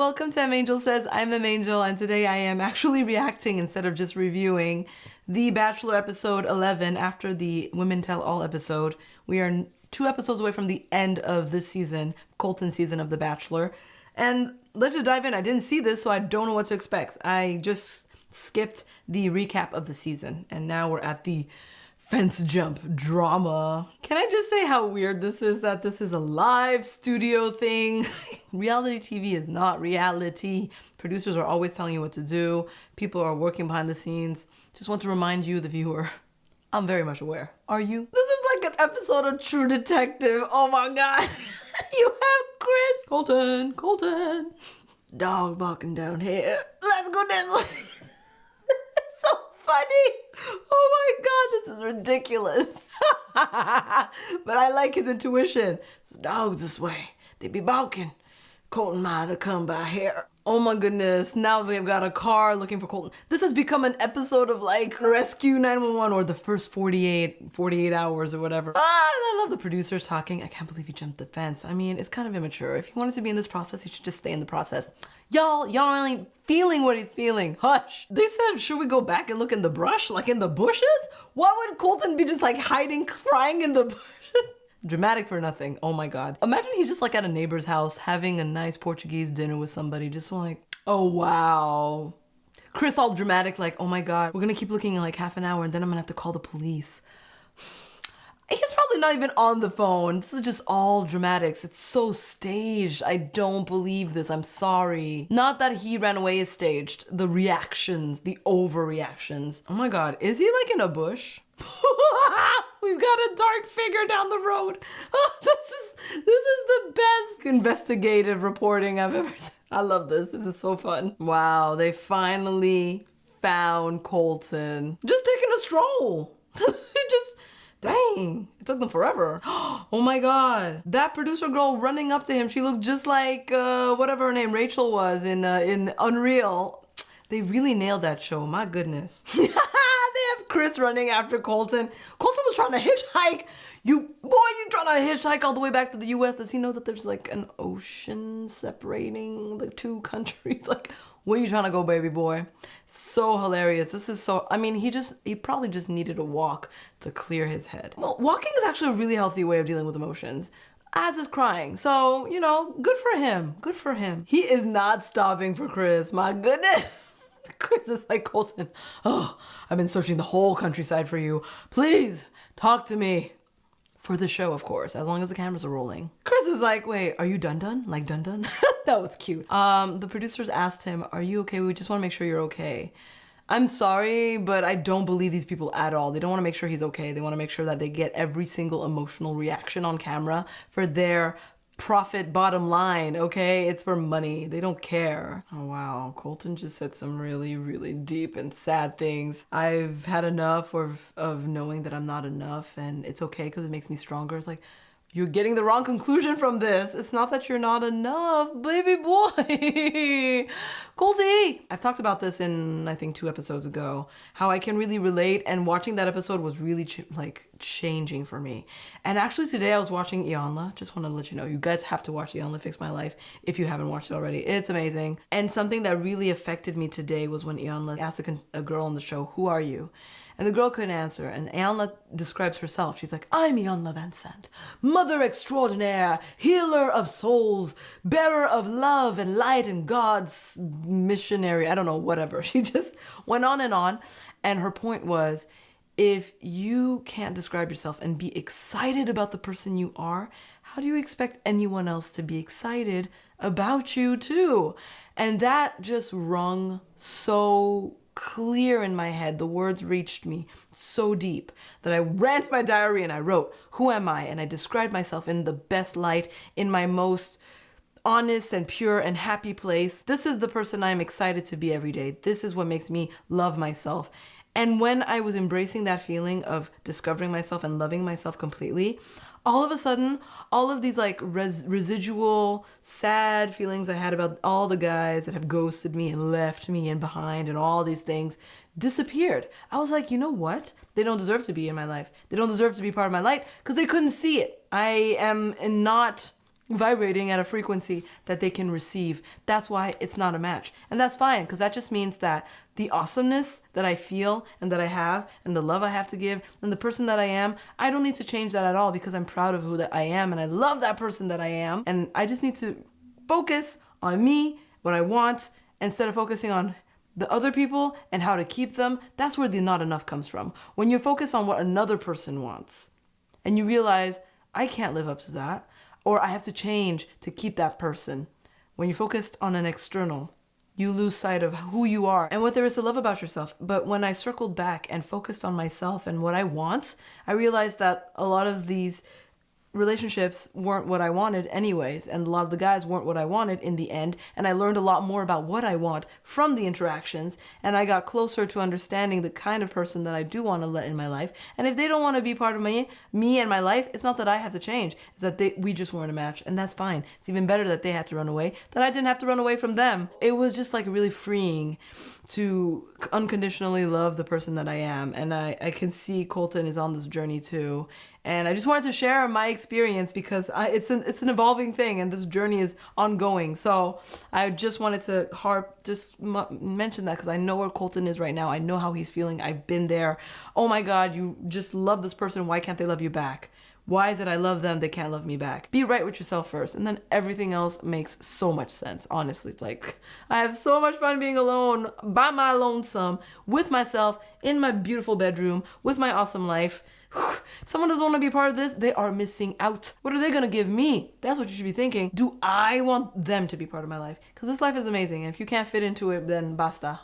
welcome to M Angel Says. I'm M Angel, and today I am actually reacting instead of just reviewing the Bachelor episode 11 after the Women Tell All episode. We are 2 episodes away from the end of this season, Colton season of The Bachelor. And let's just dive in. I didn't see this, so I don't know what to expect. I just skipped the recap of the season, and now we're at the fence jump drama. Can I just say how weird this is, that this is a live studio thing? Reality TV is not reality. Producers are always telling you what to do. People are working behind the scenes. Just want to remind you, the viewer, I'm very much aware. Are you? This is like an episode of True Detective. Oh my God. You have Chris. Colton. Dog barking down here. Let's go this way. It's so funny. Oh my God, this is ridiculous. But I like his intuition. It's dogs this way. They be barking. Colton might have come by here. Oh my goodness, now they've got a car looking for Colton. This has become an episode of like Rescue 911 or the first 48 hours or whatever. I love the producers talking. I can't believe he jumped the fence. I mean, it's kind of immature. If he wanted to be in this process, he should just stay in the process. Y'all ain't feeling what he's feeling. Hush. They said, should we go back and look in the brush, like in the bushes? Why would Colton be just like hiding, crying in the bushes? Dramatic for nothing. Oh my God. Imagine he's just like at a neighbor's house having a nice Portuguese dinner with somebody, just like, oh wow. Chris all dramatic, like, oh my God, we're gonna keep looking in like half an hour and then I'm gonna have to call the police. He's probably not even on the phone. This is just all dramatics. It's so staged. I don't believe this. I'm sorry. Not that he ran away is staged. The reactions, the overreactions. Oh my God, is he like in a bush? We've got a dark figure down the road. Oh, this is the best investigative reporting I've ever seen. I love this. This is so fun. Wow, they finally found Colton. Just taking a stroll. Dang, it took them forever. Oh my God. That producer girl running up to him, she looked just like whatever her name, Rachel, was in Unreal. They really nailed that show, my goodness. They have Chris running after Colton. Colton was trying to hitchhike. You trying to hitchhike all the way back to the US. Does he know that there's like an ocean separating the 2 countries? Like, where you trying to go, baby boy? So hilarious. This is so, I mean, he probably just needed a walk to clear his head. Well, walking is actually a really healthy way of dealing with emotions, as is crying. So, you know, good for him. Good for him. He is not stopping for Chris. My goodness. Chris is like, Colton, oh, I've been searching the whole countryside for you. Please talk to me. For the show, of course, as long as the cameras are rolling. Chris is like, wait, are you done? Like done? That was cute. The producers asked him, are you okay? We just want to make sure you're okay. I'm sorry, but I don't believe these people at all. They don't want to make sure he's okay. They want to make sure that they get every single emotional reaction on camera for their profit bottom line, okay? It's for money. They don't care. Oh wow, Colton just said some really, really deep and sad things. I've had enough of knowing that I'm not enough and it's okay because it makes me stronger. It's like, you're getting the wrong conclusion from this. It's not that you're not enough, baby boy. Colty! I've talked about this in, I think, 2 episodes ago, how I can really relate, and watching that episode was really changing for me. And actually today I was watching Iyanla. Just want to let you know, you guys have to watch Iyanla Fix My Life if you haven't watched it already. It's amazing. And something that really affected me today was when Iyanla asked a girl on the show, who are you? And the girl couldn't answer, and Iyanla describes herself. She's like, I'm Iyanla Vincent, mother extraordinaire, healer of souls, bearer of love and light and God's missionary, I don't know, whatever. She just went on, and her point was, if you can't describe yourself and be excited about the person you are, how do you expect anyone else to be excited about you too? And that just rung so clear in my head. The words reached me so deep that I ran to my diary and I wrote, who am I? And I described myself in the best light, in my most honest and pure and happy place. This is the person I'm excited to be every day. This is what makes me love myself. And when I was embracing that feeling of discovering myself and loving myself completely, all of a sudden, all of these like residual sad feelings I had about all the guys that have ghosted me and left me and behind and all these things disappeared. I was like, you know what? They don't deserve to be in my life. They don't deserve to be part of my light because they couldn't see it. I am not vibrating at a frequency that they can receive. That's why it's not a match. And that's fine, because that just means that the awesomeness that I feel and that I have and the love I have to give and the person that I am, I don't need to change that at all because I'm proud of who that I am and I love that person that I am. And I just need to focus on me, what I want, instead of focusing on the other people and how to keep them. That's where the not enough comes from. When you're focused on what another person wants and you realize, I can't live up to that, or I have to change to keep that person. When you're focused on an external, you lose sight of who you are and what there is to love about yourself. But when I circled back and focused on myself and what I want, I realized that a lot of these relationships weren't what I wanted anyways, and a lot of the guys weren't what I wanted in the end, and I learned a lot more about what I want from the interactions, and I got closer to understanding the kind of person that I do want to let in my life. And if they don't want to be part of me and my life, it's not that I have to change, it's that we just weren't a match, and that's fine. It's even better that they had to run away, that I didn't have to run away from them. It was just like really freeing to unconditionally love the person that I am, and I can see Colton is on this journey too. And I just wanted to share my experience because it's an evolving thing and this journey is ongoing. So I just wanted to mention that because I know where Colton is right now. I know how he's feeling. I've been there. Oh my God, you just love this person. Why can't they love you back? Why is it I love them, they can't love me back? Be right with yourself first, and then everything else makes so much sense. Honestly, it's like I have so much fun being alone, by my lonesome, with myself, in my beautiful bedroom, with my awesome life. Someone doesn't want to be a part of this, they are missing out. What are they going to give me? That's what you should be thinking. Do I want them to be part of my life? Because this life is amazing, and if you can't fit into it, then basta.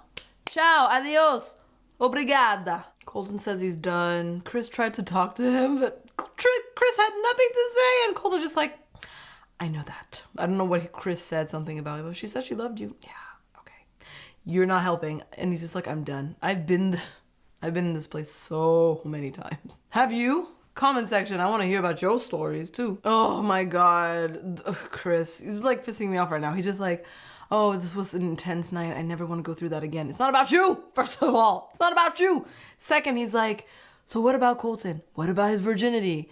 Ciao, adios, obrigada. Colton says he's done. Chris tried to talk to him, but Chris had nothing to say, and Colton just like, I know that. I don't know what Chris said something about it, but she said she loved you. Yeah, okay. You're not helping. And he's just like, I'm done. I've been in this place so many times. Have you? Comment section. I want to hear about your stories too. Oh my God. Ugh, Chris, he's like pissing me off right now. He's just like, oh, this was an intense night. I never want to go through that again. It's not about you, first of all. It's not about you. Second, he's like, so what about Colton? What about his virginity?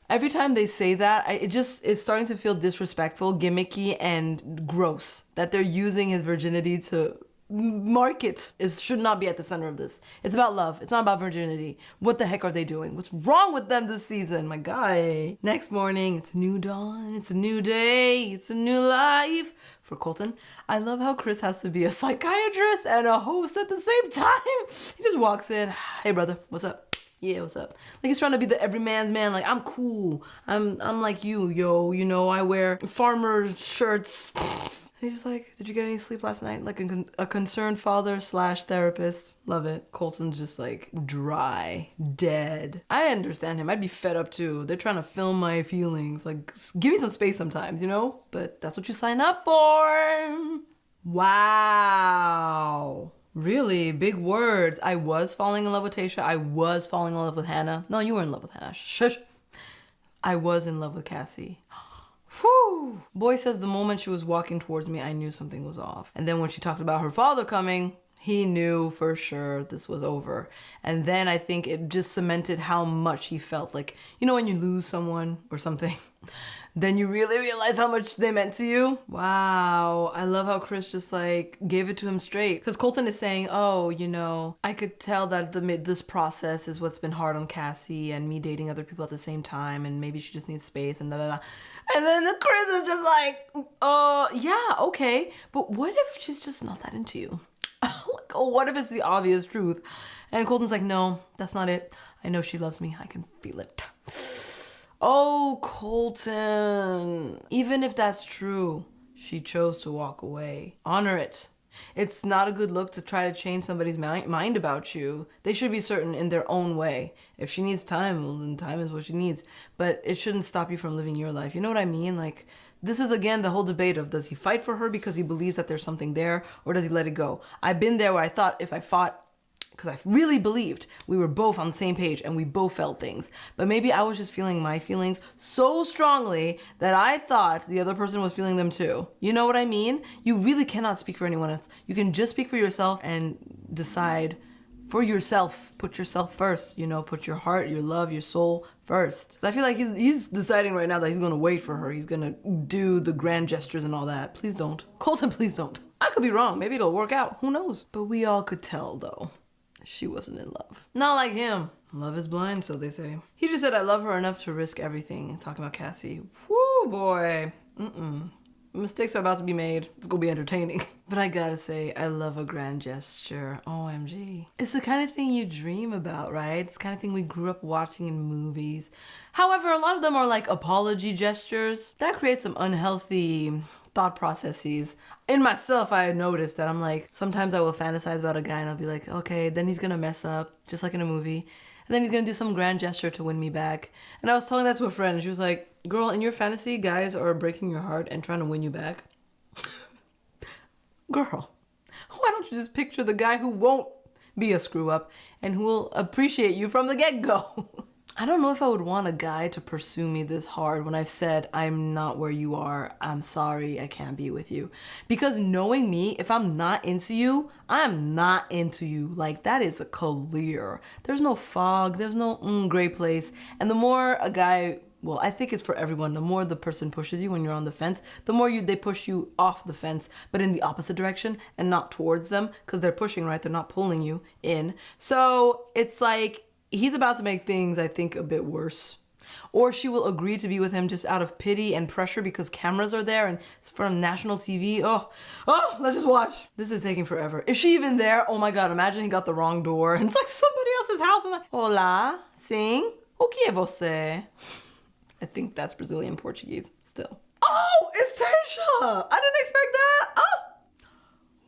Every time they say that, it's starting to feel disrespectful, gimmicky, and gross. That they're using his virginity to market. It should not be at the center of this. It's about love. It's not about virginity. What the heck are they doing? What's wrong with them this season? My guy. Next morning, it's a new dawn. It's a new day. It's a new life. For Colton, I love how Chris has to be a psychiatrist and a host at the same time. He just walks in. Hey, brother. What's up? Yeah, what's up? Like he's trying to be the everyman's man. Like, I'm cool. I'm like you, yo. You know, I wear farmer shirts. He's just like, did you get any sleep last night? Like a concerned father / therapist. Love it. Colton's just like dry, dead. I understand him. I'd be fed up too. They're trying to film my feelings. Like, give me some space sometimes, you know? But that's what you sign up for. Wow. Really, big words. I was falling in love with Tasha. I was falling in love with Hannah. No, you were in love with Hannah. Shush. I was in love with Cassie. Whew. Boy says the moment she was walking towards me, I knew something was off. And then when she talked about her father coming, he knew for sure this was over. And then I think it just cemented how much he felt. Like, you know when you lose someone or something? Then you really realize how much they meant to you. Wow. I love how Chris just like gave it to him straight. Because Colton is saying, oh, you know, I could tell that this process is what's been hard on Cassie and me dating other people at the same time. And maybe she just needs space and da da da. And then Chris is just like, yeah, okay. But what if she's just not that into you? Like, oh, what if it's the obvious truth? And Colton's like, no, that's not it. I know she loves me. I can feel it. Oh, Colton. Even if that's true, she chose to walk away. Honor it. It's not a good look to try to change somebody's mind about you. They should be certain in their own way. If she needs time, well, then time is what she needs. But it shouldn't stop you from living your life. You know what I mean? Like, this is, again, the whole debate of does he fight for her because he believes that there's something there, or does he let it go? I've been there where I thought if I fought, because I really believed we were both on the same page and we both felt things. But maybe I was just feeling my feelings so strongly that I thought the other person was feeling them too. You know what I mean? You really cannot speak for anyone else. You can just speak for yourself and decide for yourself. Put yourself first, you know, put your heart, your love, your soul first. So I feel like he's deciding right now that he's gonna wait for her. He's gonna do the grand gestures and all that. Please don't. Colton, please don't. I could be wrong. Maybe it'll work out. Who knows? But we all could tell though. She wasn't in love. Not like him. Love is blind, so they say. He just said, I love her enough to risk everything. Talking about Cassie. Whoo, boy. Mistakes are about to be made. It's gonna be entertaining. But I gotta say, I love a grand gesture. OMG. It's the kind of thing you dream about, right? It's the kind of thing we grew up watching in movies. However, a lot of them are like apology gestures. That creates some unhealthy thought processes. In myself, I noticed that I'm like, sometimes I will fantasize about a guy and I'll be like, okay, then he's gonna mess up, just like in a movie. And then he's gonna do some grand gesture to win me back. And I was telling that to a friend and she was like, girl, in your fantasy, guys are breaking your heart and trying to win you back. Girl, why don't you just picture the guy who won't be a screw up and who will appreciate you from the get-go? I don't know if I would want a guy to pursue me this hard when I've said, I'm not where you are, I'm sorry, I can't be with you. Because knowing me, if I'm not into you, I'm not into you. Like, that is a clear. There's no fog, there's no gray place. And the more a guy, well, I think it's for everyone, the more the person pushes you when you're on the fence, the more they push you off the fence, but in the opposite direction and not towards them, because they're pushing, right? They're not pulling you in. So it's like, he's about to make things, I think, a bit worse. Or she will agree to be with him just out of pity and pressure because cameras are there and it's from national TV. Oh, let's just watch. This is taking forever. Is she even there? Oh my God, imagine he got the wrong door and it's like somebody else's house and like, Olá, sim, o que é você? I think that's Brazilian Portuguese still. Oh, it's Tasha. I didn't expect that.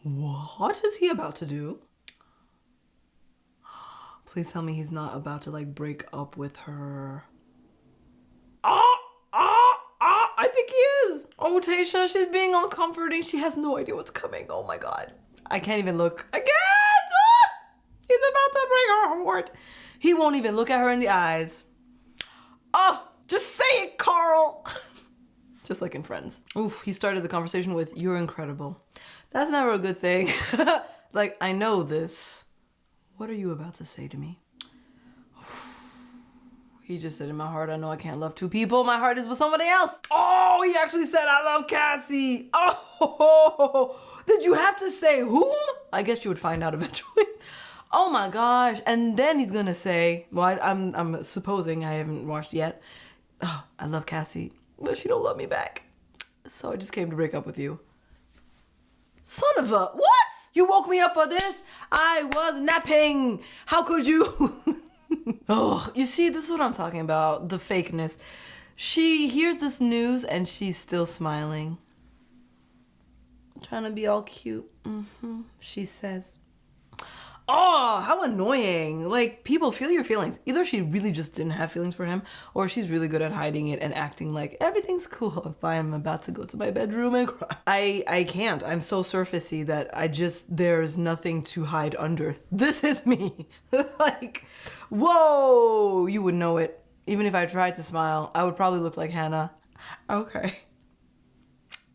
Oh, what is he about to do? Please tell me he's not about to like break up with her. I think he is. Oh, Tasha, she's being uncomforting. She has no idea what's coming. Oh my God. I can't even look. I can't. He's about to break her heart. He won't even look at her in the eyes. Oh, just say it, Carl. Just like in Friends. Oof, he started the conversation with, you're incredible. That's never a good thing. Like, I know this. What are you about to say to me? He just said, in my heart, I know I can't love two people. My heart is with somebody else. Oh, he actually said, I love Cassie. Oh, did you have to say whom? I guess you would find out eventually. Oh my gosh. And then he's gonna say, well, I'm supposing, I haven't watched yet. Oh, I love Cassie, but she don't love me back. So I just came to break up with you. Son of a, what? You woke me up for this? I was napping. How could you? Oh, you see, this is what I'm talking about. The fakeness. She hears this news and she's still smiling. Trying to be all cute. She says. Oh, how annoying. Like, people feel your feelings. Either she really just didn't have feelings for him, or she's really good at hiding it and acting like everything's cool if I'm about to go to my bedroom and cry. I can't. I'm so surfacey that there's nothing to hide under. This is me. Like, whoa, you would know it. Even if I tried to smile, I would probably look like Hannah. Okay.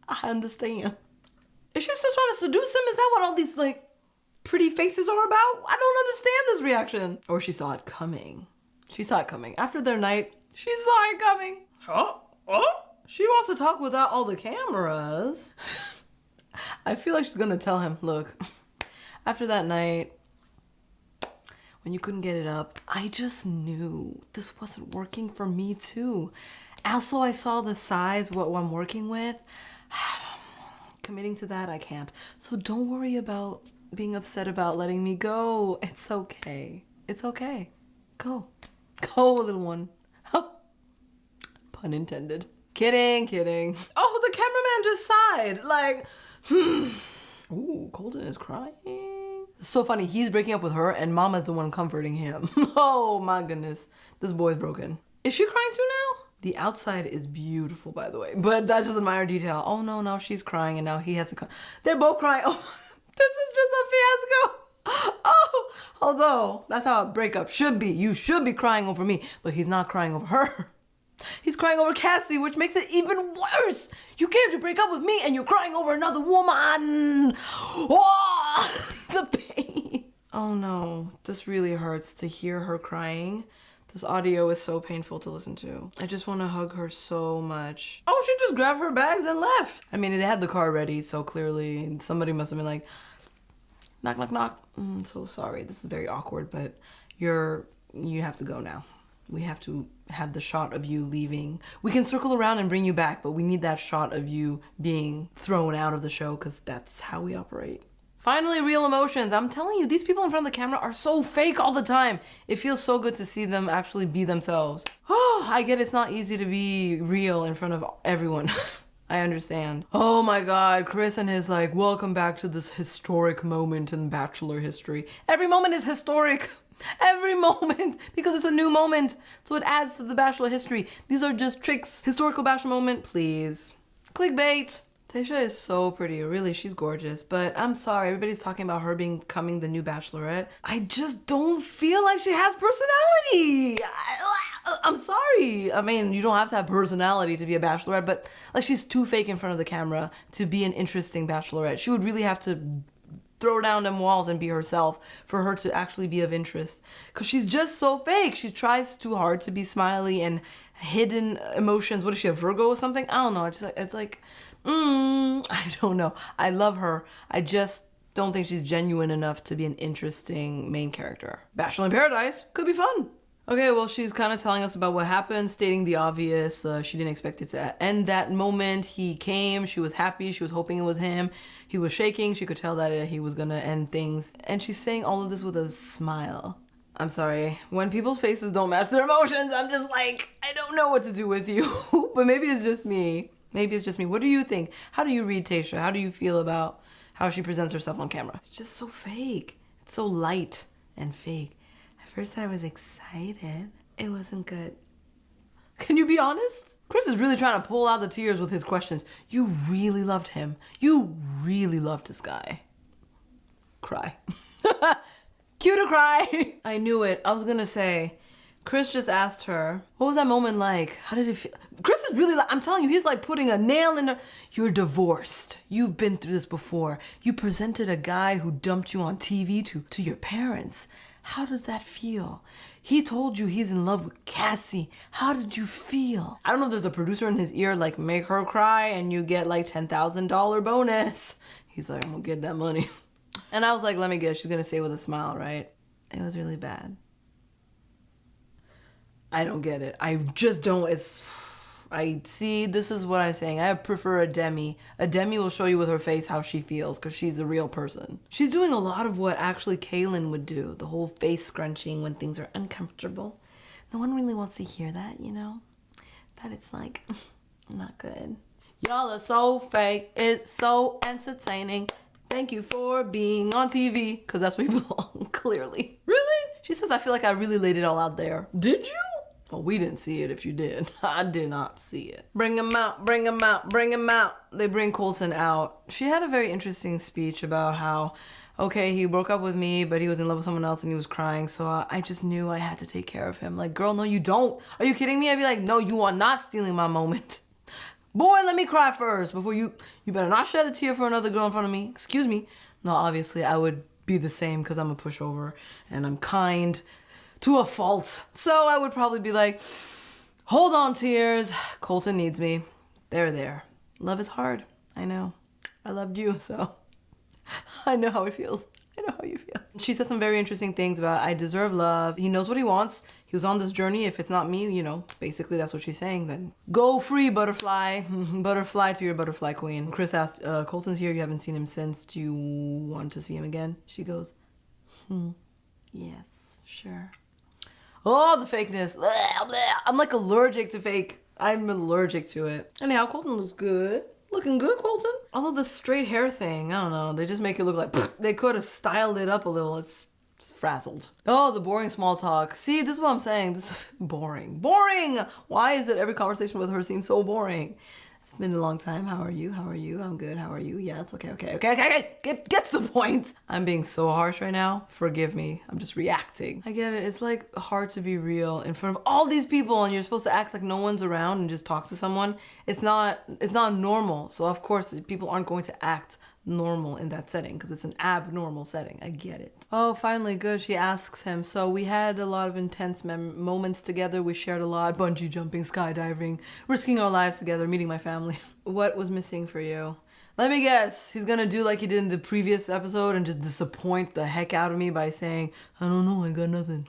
I understand. Is she still trying to seduce him? Is that what all these, like, pretty faces are about? I don't understand this reaction. Or she saw it coming. She saw it coming. After their night, she saw it coming. She wants to talk without all the cameras. I feel like she's gonna tell him, look, after that night, when you couldn't get it up, I just knew this wasn't working for me too. Also, I saw the size, what I'm working with. Committing to that, I can't. So don't worry about being upset about letting me go. It's okay. It's okay. Go. Go, little one. Oh. Pun intended. Kidding. Oh, the cameraman just sighed. Like, Ooh, Colton is crying. It's so funny. He's breaking up with her and Mama's the one comforting him. Oh my goodness. This boy's broken. Is she crying too now? The outside is beautiful, by the way. But that's just a minor detail. Oh no, now she's crying and now he has to come. They're both crying. Oh. This is just a fiasco. Oh, although that's how a breakup should be. You should be crying over me, but he's not crying over her. He's crying over Cassie, which makes it even worse. You came to break up with me and you're crying over another woman. Oh, the pain. Oh no, this really hurts to hear her crying. This audio is so painful to listen to. I just want to hug her so much. Oh, she just grabbed her bags and left. I mean, they had the car ready, so clearly somebody must have been like, knock, knock, knock. So sorry, this is very awkward, but you have to go now. We have to have the shot of you leaving. We can circle around and bring you back, but we need that shot of you being thrown out of the show because that's how we operate. Finally, real emotions. I'm telling you, these people in front of the camera are so fake all the time. It feels so good to see them actually be themselves. Oh, I get it's not easy to be real in front of everyone. I understand. Oh my God, Chris and his like, welcome back to this historic moment in Bachelor history. Every moment is historic. Every moment, because it's a new moment. So it adds to the Bachelor history. These are just tricks. Historical Bachelor moment, please. Clickbait. Tayshia is so pretty, really, she's gorgeous, but I'm sorry, everybody's talking about her becoming the new Bachelorette. I just don't feel like she has personality. I'm sorry. I mean, you don't have to have personality to be a Bachelorette, but like she's too fake in front of the camera to be an interesting Bachelorette. She would really have to throw down them walls and be herself for her to actually be of interest. Because she's just so fake. She tries too hard to be smiley and hidden emotions. What is she, a Virgo or something? I don't know. It's like I don't know. I love her. I just don't think she's genuine enough to be an interesting main character. Bachelor in Paradise could be fun. Okay, well, she's kind of telling us about what happened, stating the obvious. She didn't expect it to end that moment. He came. She was happy. She was hoping it was him. He was shaking. She could tell that he was going to end things. And she's saying all of this with a smile. I'm sorry. When people's faces don't match their emotions, I'm just like, I don't know what to do with you. But maybe it's just me. Maybe it's just me. What do you think? How do you read Tayshia? How do you feel about how she presents herself on camera? It's just so fake. It's so light and fake. At first I was excited. It wasn't good. Can you be honest? Chris is really trying to pull out the tears with his questions. You really loved him. You really loved this guy. Cry. Cue to cry. I knew it. I was gonna say, Chris just asked her, what was that moment like? How did it feel? Chris is really like, I'm telling you, he's like putting a nail in her. You're divorced. You've been through this before. You presented a guy who dumped you on TV to your parents. How does that feel? He told you he's in love with Cassie. How did you feel? I don't know if there's a producer in his ear like, make her cry and you get like $10,000 bonus. He's like, I'm gonna get that money. And I was like, let me guess, she's gonna say with a smile, right? It was really bad. I don't get it. I just don't. This is what I'm saying. I prefer a Demi. A Demi will show you with her face how she feels because she's a real person. She's doing a lot of what actually Kaylin would do. The whole face scrunching when things are uncomfortable. No one really wants to hear that, you know? That it's like, not good. Y'all are so fake. It's so entertaining. Thank you for being on TV. Because that's where you belong, clearly. Really? She says, I feel like I really laid it all out there. Did you? Well, we didn't see it if you did. I did not see it. Bring him out, bring him out, bring him out. They bring Colton out. She had a very interesting speech about how, okay, he broke up with me, but he was in love with someone else and he was crying. So I just knew I had to take care of him. Like, girl, no, you don't. Are you kidding me? I'd be like, no, you are not stealing my moment. Boy, let me cry first before you better not shed a tear for another girl in front of me. Excuse me. No, obviously I would be the same because I'm a pushover and I'm kind to a fault. So I would probably be like, hold on, tears. Colton needs me. They're there. Love is hard. I know. I loved you, so I know how it feels. I know how you feel. She said some very interesting things about I deserve love. He knows what he wants. He was on this journey. If it's not me, you know, basically that's what she's saying. Then go free, butterfly. Butterfly to your butterfly queen. Chris asked, Colton's here. You haven't seen him since. Do you want to see him again? She goes, yes, sure. Oh, the fakeness. I'm like allergic to fake. I'm allergic to it. Anyhow, Colton looks good. Looking good, Colton. Although the straight hair thing, I don't know. They just make it look like they could have styled it up a little. It's frazzled. Oh, the boring small talk. See, this is what I'm saying. This is boring. Boring! Why is it every conversation with her seems so boring? It's been a long time. How are you? How are you? I'm good. How are you? Yeah, it's okay. Get to the point. I'm being so harsh right now. Forgive me. I'm just reacting. I get it. It's like hard to be real in front of all these people and you're supposed to act like no one's around and just talk to someone. It's not normal. So of course people aren't going to act normal in that setting because it's an abnormal setting. I get it. Oh, finally, good. She asks him. So we had a lot of intense moments together. We shared a lot, bungee jumping, skydiving, risking our lives together, meeting my family. What was missing for you? Let me guess. He's gonna do like he did in the previous episode and just disappoint the heck out of me by saying, I don't know, I got nothing.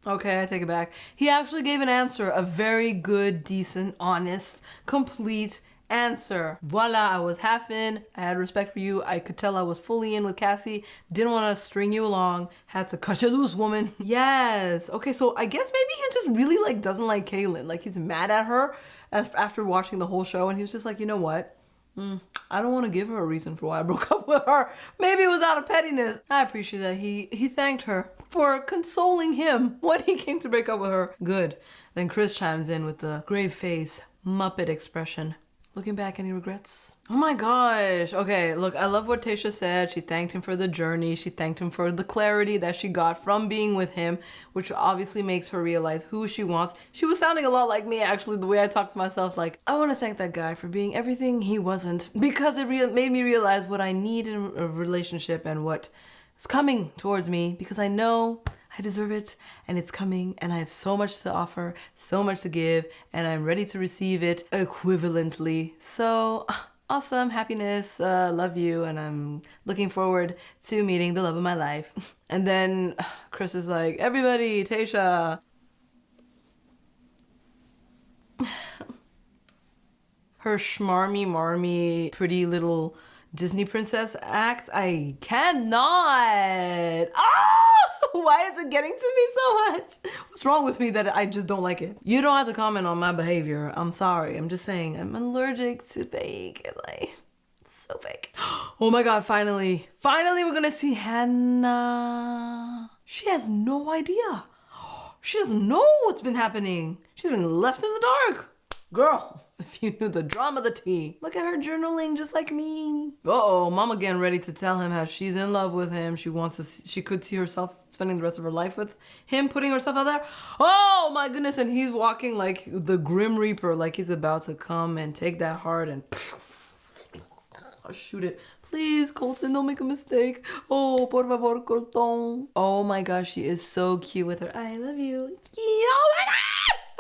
Okay, I take it back. He actually gave an answer, a very good, decent, honest, complete answer. Voila, I was half in. I had respect for you. I could tell I was fully in with Cassie. Didn't want to string you along. Had to cut you loose, woman. Yes. Okay, so I guess maybe he just really like doesn't like Kaylin. Like he's mad at her after watching the whole show, and he was just like, you know what? I don't want to give her a reason for why I broke up with her. Maybe it was out of pettiness. I appreciate that he thanked her for consoling him when he came to break up with her. Good. Then Chris chimes in with the grave face, Muppet expression. Looking back, any regrets? Oh my gosh. Okay, look, I love what Tayshia said. She thanked him for the journey. She thanked him for the clarity that she got from being with him, which obviously makes her realize who she wants. She was sounding a lot like me, actually, the way I talk to myself. Like, I want to thank that guy for being everything he wasn't, because it made me realize what I need in a relationship and what is coming towards me, because I know I deserve it, and it's coming, and I have so much to offer, so much to give, and I'm ready to receive it equivalently. So, awesome, happiness, love you, and I'm looking forward to meeting the love of my life. And then Chris is like, everybody, Tayshia. Her schmarmy, marmy, pretty little Disney princess act, I cannot. Why is it getting to me so much? What's wrong with me that I just don't like it? You don't have to comment on my behavior. I'm sorry. I'm just saying I'm allergic to fake. And like, it's so fake. Oh my God, finally we're gonna see Hannah. She has no idea. She doesn't know what's been happening. She's been left in the dark. Girl, if you knew the drama, the tea. Look at her journaling just like me. Uh-oh, mama getting ready to tell him how she's in love with him. She could see herself spending the rest of her life with him, putting herself out there. Oh my goodness, and he's walking like the Grim Reaper, like he's about to come and take that heart and shoot it. Please, Colton, don't make a mistake. Oh, por favor, Colton. Oh my gosh, she is so cute with her I love you. Oh my God!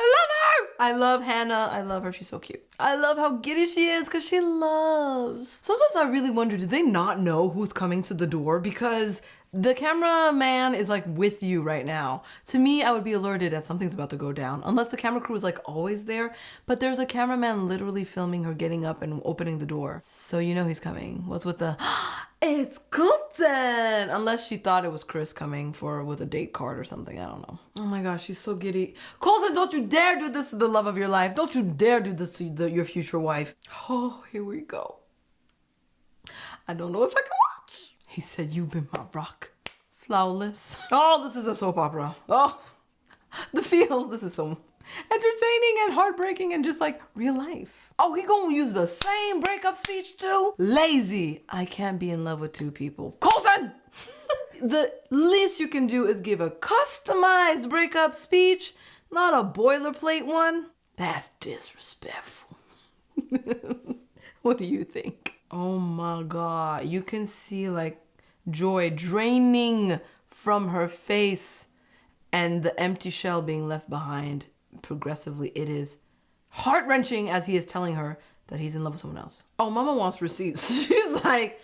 I love her! I love Hannah. I love her. She's so cute. I love how giddy she is because she loves. Sometimes I really wonder, do they not know who's coming to the door? Because the cameraman is like with you right now. To me, I would be alerted that something's about to go down. Unless the camera crew is like always there. But there's a cameraman literally filming her getting up and opening the door. So you know he's coming. What's with the, it's Colton! Unless she thought it was Chris coming with a date card or something. I don't know. Oh my gosh, she's so giddy. Colton, don't you dare do this to the love of your life. Don't you dare do this to your future wife. Oh, here we go. I don't know if I can watch. He said, you've been my rock. Flawless. Oh, this is a soap opera. Oh, the feels. This is so entertaining and heartbreaking and just like real life. Oh, he gonna use the same breakup speech too? Lazy. I can't be in love with two people. Colton! The least you can do is give a customized breakup speech, not a boilerplate one. That's disrespectful. What do you think? Oh my God. You can see like joy draining from her face and the empty shell being left behind progressively. It is heart-wrenching as he is telling her that he's in love with someone else. Oh, mama wants receipts. She's like,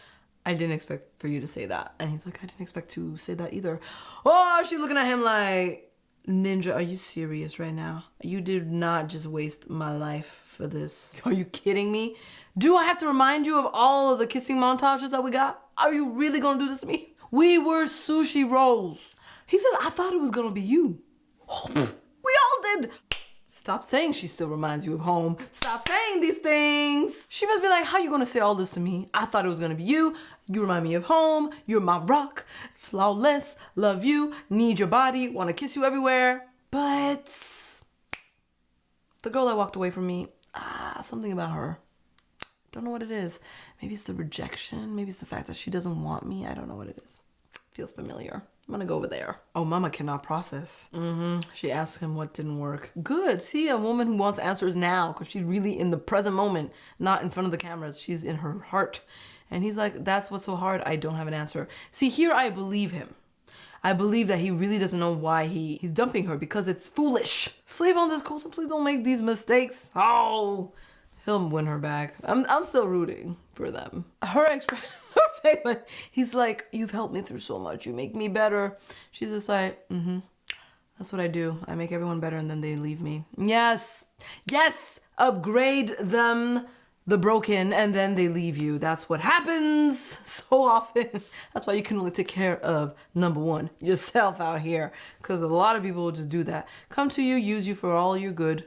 I didn't expect for you to say that. And he's like, I didn't expect to say that either. Oh, she's looking at him like, Ninja, are you serious right now? You did not just waste my life for this. Are you kidding me? Do I have to remind you of all of the kissing montages that we got? Are you really gonna do this to me? We were sushi rolls. He said, I thought it was gonna be you. Oh, we all did. Stop saying she still reminds you of home. Stop saying these things. She must be like, how you gonna say all this to me? I thought it was gonna be you. You remind me of home. You're my rock. Flawless. Love you. Need your body. Want to kiss you everywhere. But the girl that walked away from me, something about her. Don't know what it is. Maybe it's the rejection. Maybe it's the fact that she doesn't want me. I don't know what it is. Feels familiar. I'm gonna go over there. Oh, mama cannot process. She asked him what didn't work. Good. See, a woman who wants answers now because she's really in the present moment, not in front of the cameras. She's in her heart And he's like, that's what's so hard. I don't have an answer. See, here I believe him. I believe that he really doesn't know why he's dumping her, because it's foolish. Sleep on this, Colton. Please don't make these mistakes. Oh, he'll win her back. I'm still rooting for them. Her face, he's like, you've helped me through so much. You make me better. She's just like, that's what I do. I make everyone better and then they leave me. Yes. Yes. Upgrade them, the broken, and then they leave you. That's what happens so often. That's why you can only take care of number one, yourself out here. Because a lot of people will just do that. Come to you, use you for all your good.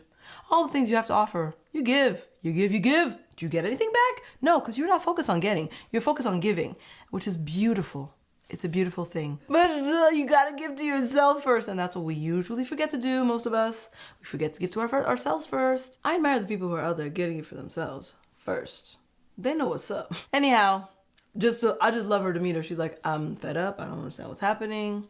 All the things you have to offer. You give. You give, you give. Do you get anything back? No, because you're not focused on getting. You're focused on giving, which is beautiful. It's a beautiful thing. But you gotta give to yourself first. And that's what we usually forget to do, most of us. We forget to give to ourselves first. I admire the people who are out there getting it for themselves first. They know what's up. Anyhow, I just love her demeanor. She's like, I'm fed up. I don't understand what's happening.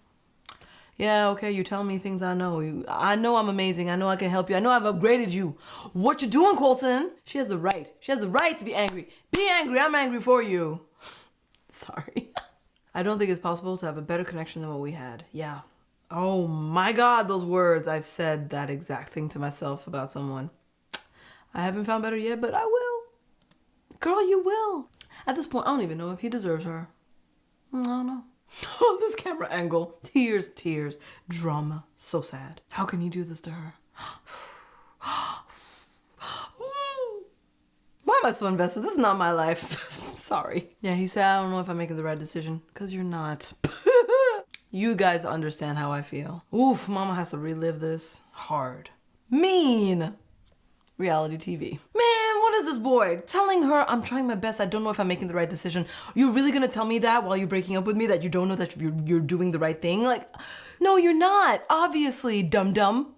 Yeah, okay, you tell me things I know. I know I'm amazing. I know I can help you. I know I've upgraded you. What you doing, Colton? She has the right. She has the right to be angry. Be angry. I'm angry for you. Sorry. I don't think it's possible to have a better connection than what we had. Yeah. Oh my God, those words. I've said that exact thing to myself about someone. I haven't found better yet, but I will. Girl, you will. At this point, I don't even know if he deserves her. I don't know. Oh, this camera angle. Tears, tears, drama. So sad. How can you do this to her? Why am I so invested? This is not my life. Sorry. Yeah, he said, I don't know if I'm making the right decision. Because you're not. You guys understand how I feel. Oof, mama has to relive this hard. Mean. Reality TV. Man, what is this boy? Telling her I'm trying my best. I don't know if I'm making the right decision. You're really gonna tell me that while you're breaking up with me, that you don't know that you're doing the right thing? Like, no, you're not. Obviously, dum-dum.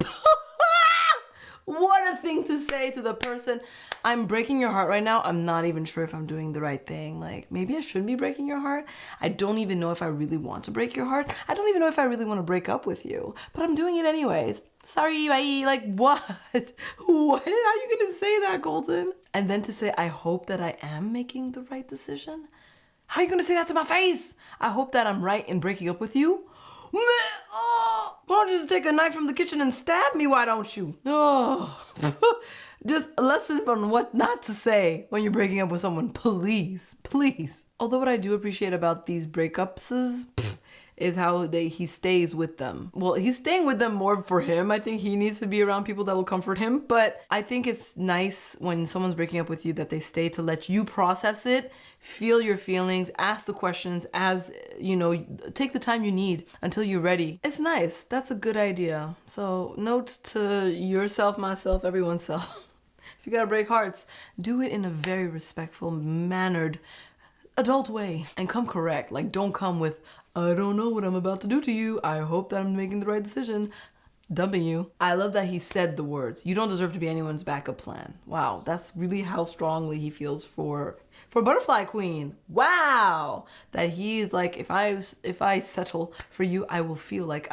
What a thing to say to the person. I'm breaking your heart right now. I'm not even sure if I'm doing the right thing. Like, maybe I shouldn't be breaking your heart. I don't even know if I really want to break your heart. I don't even know if I really want to break up with you. But I'm doing it anyways. Sorry, bye. Like, what? What? How are you going to say that, Colton? And then to say, I hope that I am making the right decision? How are you going to say that to my face? I hope that I'm right in breaking up with you? Man, oh, why don't you just take a knife from the kitchen and stab me? Why don't you? Oh, just a lesson on what not to say when you're breaking up with someone. Please, please. Although what I do appreciate about these breakups is how he stays with them. Well, he's staying with them more for him. I think he needs to be around people that will comfort him. But I think it's nice when someone's breaking up with you that they stay to let you process it, feel your feelings, ask the questions, as you know, take the time you need until you're ready. It's nice. That's a good idea. So note to yourself, myself, everyone's self. If you gotta break hearts, do it in a very respectful, mannered, adult way, and come correct. Like, don't come with, I don't know what I'm about to do to you. I hope that I'm making the right decision. Dumping you. I love that he said the words. You don't deserve to be anyone's backup plan. Wow, that's really how strongly he feels for Butterfly Queen. Wow, that he's like, if I settle for you, I will feel like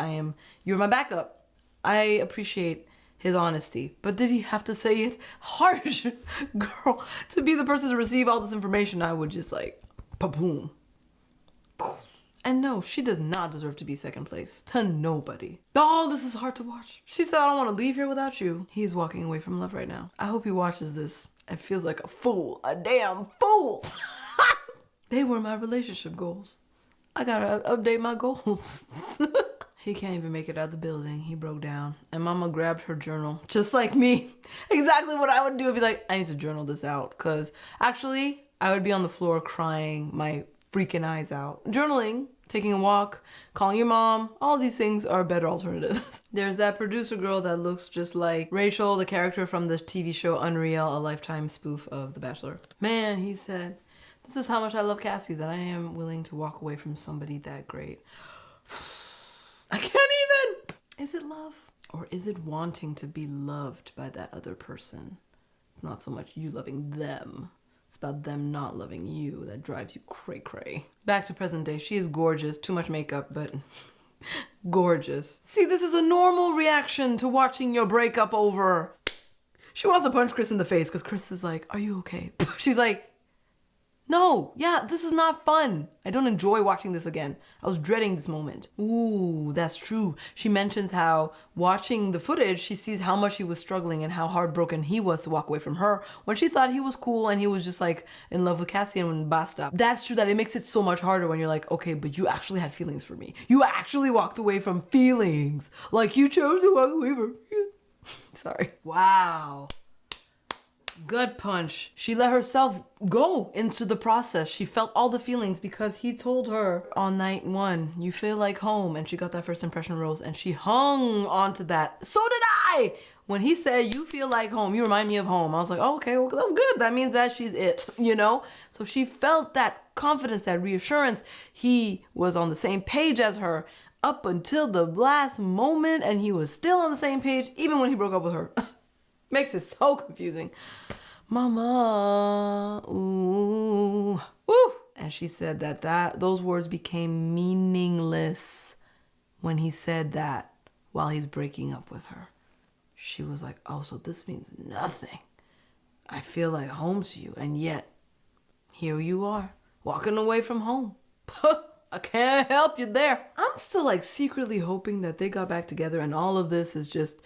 you're my backup. I appreciate his honesty. But did he have to say it harsh? Girl, to be the person to receive all this information, I would just like, pa-boom. And no, she does not deserve to be second place to nobody. Oh, this is hard to watch. She said, I don't want to leave here without you. He is walking away from love right now. I hope he watches this and feels like a fool, a damn fool. They were my relationship goals. I gotta update my goals. He can't even make it out of the building. He broke down. And mama grabbed her journal, just like me. Exactly what I would do. I'd be like, I need to journal this out. Because actually, I would be on the floor crying my freaking eyes out. Journaling, taking a walk, calling your mom, all these things are better alternatives. There's that producer girl that looks just like Rachel, the character from the TV show Unreal, a Lifetime spoof of The Bachelor. Man, he said, this is how much I love Cassie, that I am willing to walk away from somebody that great. I can't even. Is it love? Or is it wanting to be loved by that other person? It's not so much you loving them. It's about them not loving you that drives you cray-cray. Back to present day. She is gorgeous. Too much makeup, but gorgeous. See, this is a normal reaction to watching your breakup over. She wants to punch Chris in the face because Chris is like, are you okay? She's like, No, yeah, this is not fun. I don't enjoy watching this again. I was dreading this moment. Ooh, that's true. She mentions how watching the footage, she sees how much he was struggling and how heartbroken he was to walk away from her when she thought he was cool and he was just like in love with Cassie and basta. That's true that it makes it so much harder when you're like, okay, but you actually had feelings for me. You actually walked away from feelings. Like you chose to walk away from Sorry. Wow. Gut punch. She let herself go into the process. She felt all the feelings because he told her on night 1, you feel like home. And she got that first impression rose and she hung on to that. So did I! When he said, you feel like home, you remind me of home. I was like, oh, okay, well, that's good. That means that she's it, you know? So she felt that confidence, that reassurance. He was on the same page as her up until the last moment and he was still on the same page even when he broke up with her. Makes it so confusing. Mama, ooh, woo. And she said that those words became meaningless when he said that while he's breaking up with her. She was like, oh, so this means nothing. I feel like home to you. And yet, here you are, walking away from home. I can't help you there. I'm still like secretly hoping that they got back together and all of this is just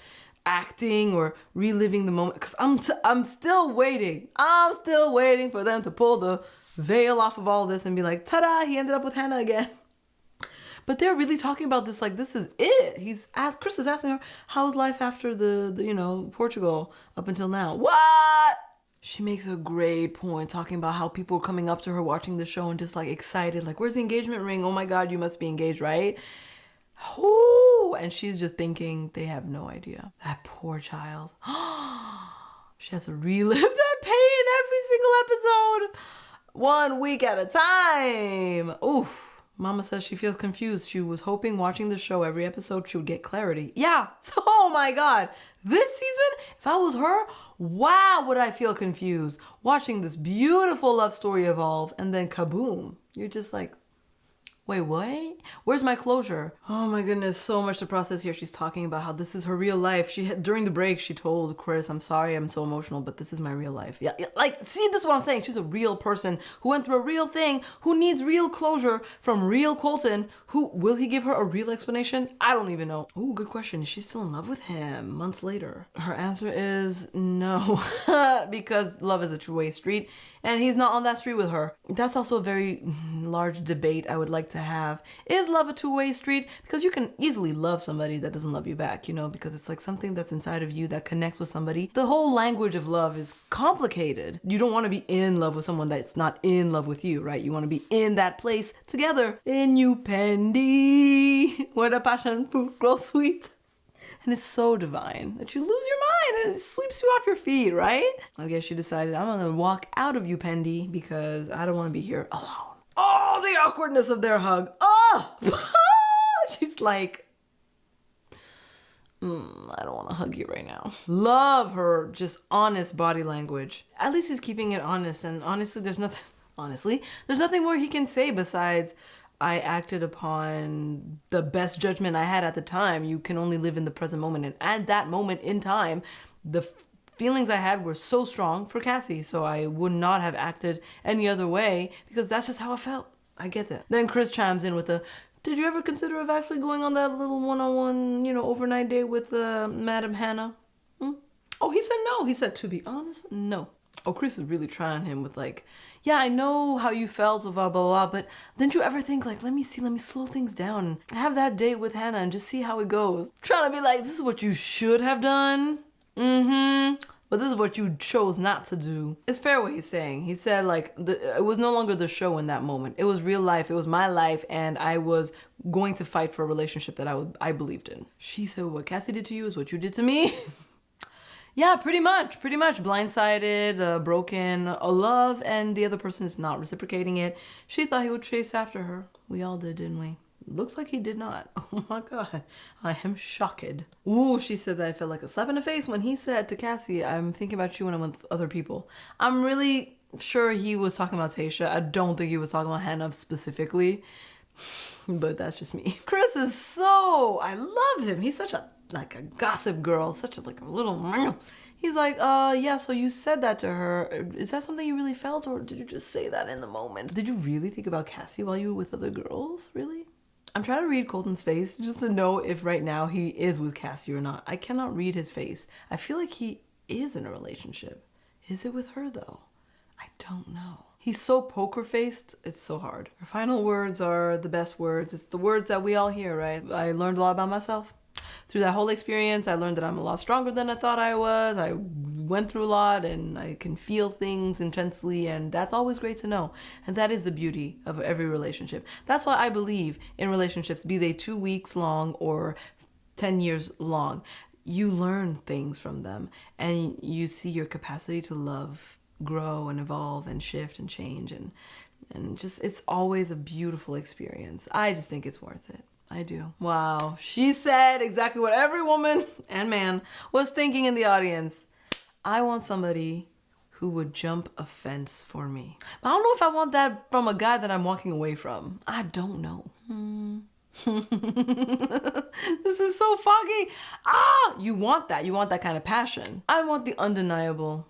acting or reliving the moment, because I'm still waiting. I'm still waiting for them to pull the veil off of all this and be like, ta-da, he ended up with Hannah again. But they're really talking about this like this is it. Chris is asking her, how's life after the Portugal up until now? What? She makes a great point talking about how people are coming up to her watching the show and just like excited, like, where's the engagement ring? Oh my God, you must be engaged, right? Ooh, and she's just thinking they have no idea. That poor child. She has to relive that pain every single episode. 1 week at a time. Oof. Mama says she feels confused. She was hoping watching the show every episode she would get clarity. Yeah. So, oh my God. This season, if I was her, wow, would I feel confused. Watching this beautiful love story evolve and then kaboom. You're just like, wait, what? Where's my closure? Oh my goodness, so much to process here. She's talking about how this is her real life. During the break, she told Chris, I'm sorry, I'm so emotional, but this is my real life. Yeah, like, see, this is what I'm saying. She's a real person who went through a real thing, who needs real closure from real Colton. Will he give her a real explanation? I don't even know. Oh, good question. Is she still in love with him months later? Her answer is no, because love is a two-way street, and he's not on that street with her. That's also a very large debate I would like to have. Is love a two-way street? Because you can easily love somebody that doesn't love you back, because it's like something that's inside of you that connects with somebody. The whole language of love is complicated. You don't want to be in love with someone that's not in love with you, right? You want to be in that place together. In you, Pendy, where the passion fruit grows sweet. And it's so divine that you lose your mind and it sweeps you off your feet, right? I guess she decided, I'm gonna walk out of you, Pendy, because I don't want to be here alone. Oh, the awkwardness of their hug. Oh! She's like, I don't want to hug you right now. Love her just honest body language. At least he's keeping it honest. And honestly, there's nothing more he can say besides, I acted upon the best judgment I had at the time. You can only live in the present moment. And at that moment in time, the feelings I had were so strong for Cassie. So I would not have acted any other way because that's just how I felt. I get that. Then Chris chimes in with did you ever consider of actually going on that little one-on-one, overnight date with Madam Hannah? Oh, he said no. He said, to be honest, no. Oh, Chris is really trying him with yeah, I know how you felt, so blah, blah, blah, but didn't you ever think let me slow things down and have that date with Hannah and just see how it goes? Trying to be like, this is what you should have done. But this is what you chose not to do. It's fair what he's saying. He said it was no longer the show in that moment. It was real life. It was my life. And I was going to fight for a relationship that I believed in. She said, what Cassie did to you is what you did to me. Yeah, pretty much. Blindsided, broken, a love, and the other person is not reciprocating it. She thought he would chase after her. We all did, didn't we? Looks like he did not. Oh my God. I am shocked. Ooh, she said that I felt like a slap in the face when he said to Cassie, I'm thinking about you when I'm with other people. I'm really sure he was talking about Tayshia. I don't think he was talking about Hannah specifically, but that's just me. Chris is I love him. He's such a like a gossip girl, such a like a little. He's like, yeah, so you said that to her. Is that something you really felt, or did you just say that in the moment? Did you really think about Cassie while you were with other girls? Really? I'm trying to read Colton's face just to know if right now he is with Cassie or not. I cannot read his face. I feel like he is in a relationship. Is it with her though? I don't know. He's so poker-faced, it's so hard. Her final words are the best words. It's the words that we all hear, right? I learned a lot about myself. Through that whole experience, I learned that I'm a lot stronger than I thought I was. I went through a lot and I can feel things intensely, and that's always great to know. And that is the beauty of every relationship. That's why I believe in relationships, be they 2 weeks long or 10 years long. You learn things from them and you see your capacity to love grow and evolve and shift and change, and just it's always a beautiful experience. I just think it's worth it. I do. Wow. She said exactly what every woman and man was thinking in the audience. I want somebody who would jump a fence for me. But I don't know if I want that from a guy that I'm walking away from. I don't know. This is so foggy. You want that. You want that kind of passion. I want the undeniable.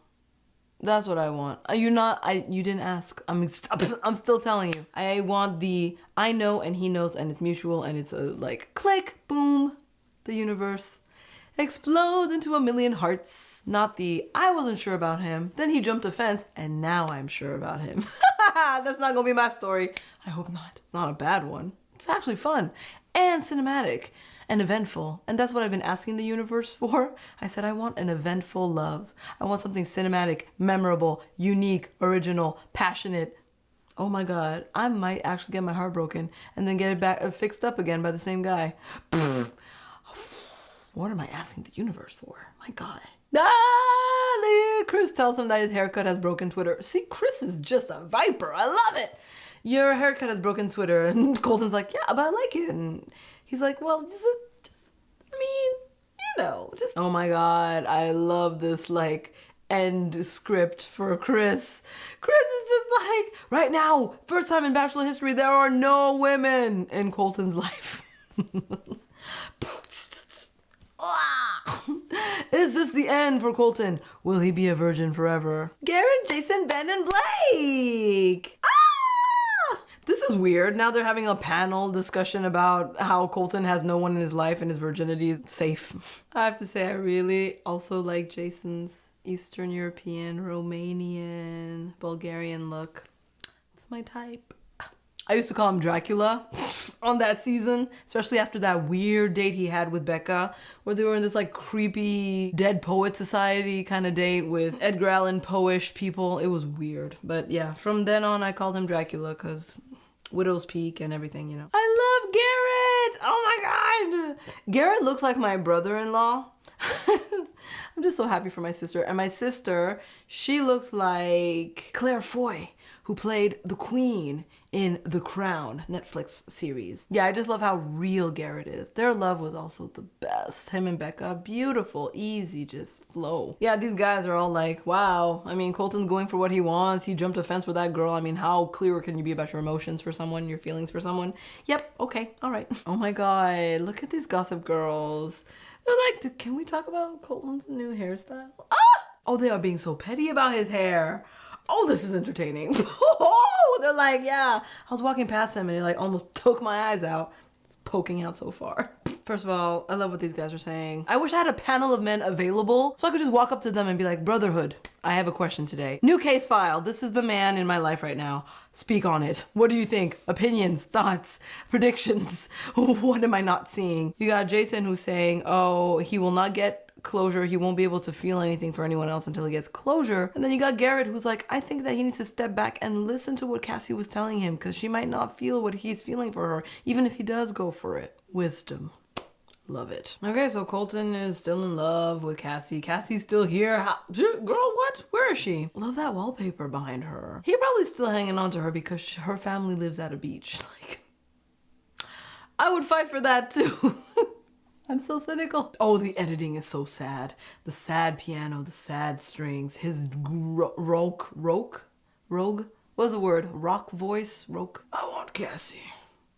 That's what I want. You didn't ask. I'm still telling you. I want the I know and he knows and it's mutual and it's a like click, boom, the universe explodes into a million hearts. Not the I wasn't sure about him. Then he jumped a fence and now I'm sure about him. That's not gonna be my story. I hope not. It's not a bad one. It's actually fun and cinematic and eventful. And that's what I've been asking the universe for. I said, I want an eventful love. I want something cinematic, memorable, unique, original, passionate. Oh my God, I might actually get my heart broken and then get it back fixed up again by the same guy. What am I asking the universe for? My God. Chris tells him that his haircut has broken Twitter. See, Chris is just a viper. I love it. Your haircut has broken Twitter. And Colton's like, yeah, but I like it. And he's like, well, oh my God, I love this like end script for Chris. Chris is just like, right now, first time in Bachelor history, there are no women in Colton's life. Is this the end for Colton? Will he be a virgin forever? Garrett, Jason, Ben, and Blake. This is weird. Now they're having a panel discussion about how Colton has no one in his life and his virginity is safe. I have to say, I really also like Jason's Eastern European, Romanian, Bulgarian look. It's my type. I used to call him Dracula on that season, especially after that weird date he had with Becca, where they were in this like creepy Dead Poet Society kind of date with Edgar Allan Poe-ish people. It was weird. But yeah, from then on I called him Dracula because Widow's Peak and everything, you know. I love Garrett! Oh my God! Garrett looks like my brother-in-law. I'm just so happy for my sister. And my sister, she looks like Claire Foy, who played the Queen in The Crown Netflix series. Yeah, I just love how real Garrett is. Their love was also the best. Him and Becca, beautiful, easy, just flow. Yeah, these guys are all like, wow. I mean, Colton's going for what he wants. He jumped a fence with that girl. I mean, how clear can you be about your emotions for someone, your feelings for someone? Yep, okay, all right. Oh my God, look at these gossip girls. They're like, can we talk about Colton's new hairstyle? Oh, they are being so petty about his hair. Oh, this is entertaining. Oh, they're like, yeah. I was walking past him and he like almost took my eyes out. It's poking out so far. First of all, I love what these guys are saying. I wish I had a panel of men available so I could just walk up to them and be like, brotherhood, I have a question today. New case filed. This is the man in my life right now. Speak on it. What do you think? Opinions, thoughts, predictions. What am I not seeing? You got Jason who's saying, oh, he will not get closure. He won't be able to feel anything for anyone else until he gets closure. And then you got Garrett who's like, I think that he needs to step back and listen to what Cassie was telling him because she might not feel what he's feeling for her, even if he does go for it. Wisdom. Love it. Okay, so Colton is still in love with Cassie. Cassie's still here. Girl, what? Where is she? Love that wallpaper behind her. He probably still hanging on to her because her family lives at a beach. Like, I would fight for that too. I'm so cynical. Oh, the editing is so sad. The sad piano, the sad strings, his rogue? What's the word? Rock voice? Rogue? I want Cassie.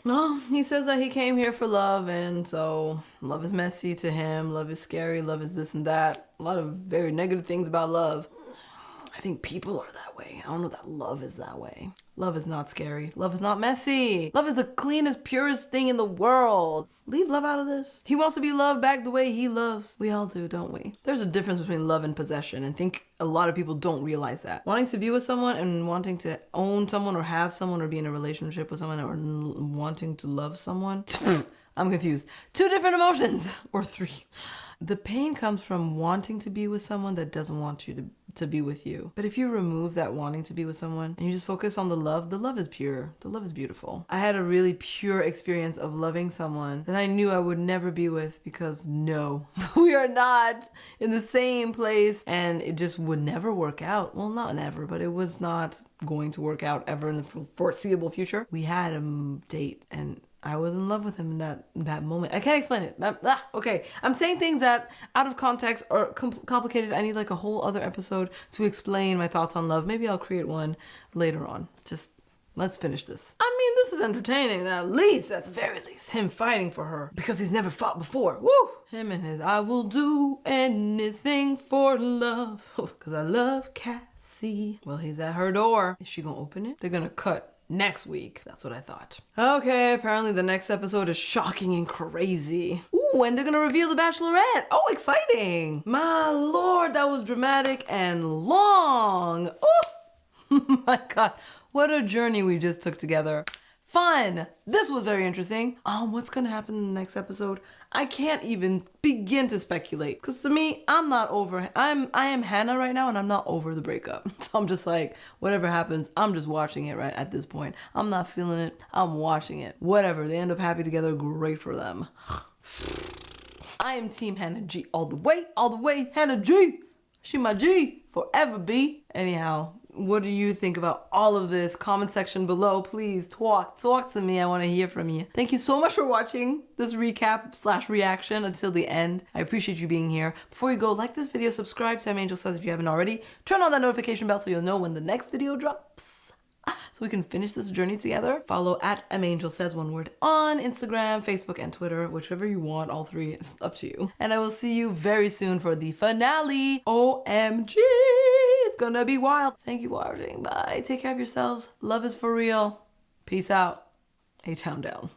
Well, he says that he came here for love, and so love is messy to him, love is scary, love is this and that. A lot of very negative things about love. I think people are that way. I don't know that love is that way. Love is not scary. Love is not messy. Love is the cleanest, purest thing in the world. Leave love out of this. He wants to be loved back the way he loves. We all do, don't we? There's a difference between love and possession, and I think a lot of people don't realize that. Wanting to be with someone and wanting to own someone or have someone or be in a relationship with someone or wanting to love someone. I'm confused. 2 different emotions. Or 3. The pain comes from wanting to be with someone that doesn't want you to be with you. But if you remove that wanting to be with someone and you just focus on the love is pure. The love is beautiful. I had a really pure experience of loving someone that I knew I would never be with because no, we are not in the same place and it just would never work out. Well, not never, but it was not going to work out ever in the foreseeable future. We had a date and I was in love with him in that moment. I can't explain it. Okay, I'm saying things that out of context are complicated. I need like a whole other episode to explain my thoughts on love. Maybe I'll create one later on. Just let's finish this. I mean, this is entertaining. At the very least, him fighting for her because he's never fought before. Woo! Him and his I will do anything for love because I love Cassie. Well, he's at her door. Is she gonna open it? They're gonna cut next week. That's what I thought. Okay, apparently the next episode is shocking and crazy. Ooh, and they're gonna reveal the Bachelorette. Oh, exciting. My lord, that was dramatic and long. Oh my god, what a journey we just took together. Fun. This was very interesting. What's gonna happen in the next episode? I can't even begin to speculate. Because to me, I am Hannah right now and I'm not over the breakup. So I'm just like, whatever happens, I'm just watching it right at this point. I'm not feeling it. I'm watching it. Whatever. They end up happy together. Great for them. I am Team Hannah G all the way. Hannah G. She my G. Forever be. Anyhow, what do you think about all of this? Comment section below, please. Talk to me. I want to hear from you. Thank you so much for watching this recap/reaction until the end. I appreciate you being here. Before you go, like this video, subscribe to Angel Says if you haven't already. Turn on that notification bell so you'll know when the next video drops. So we can finish this journey together. Follow at Angel Says, one word, on Instagram, Facebook, and Twitter, whichever you want, all 3, it's up to you. And I will see you very soon for the finale. OMG, it's gonna be wild. Thank you for watching, bye. Take care of yourselves. Love is for real. Peace out. A-Town down.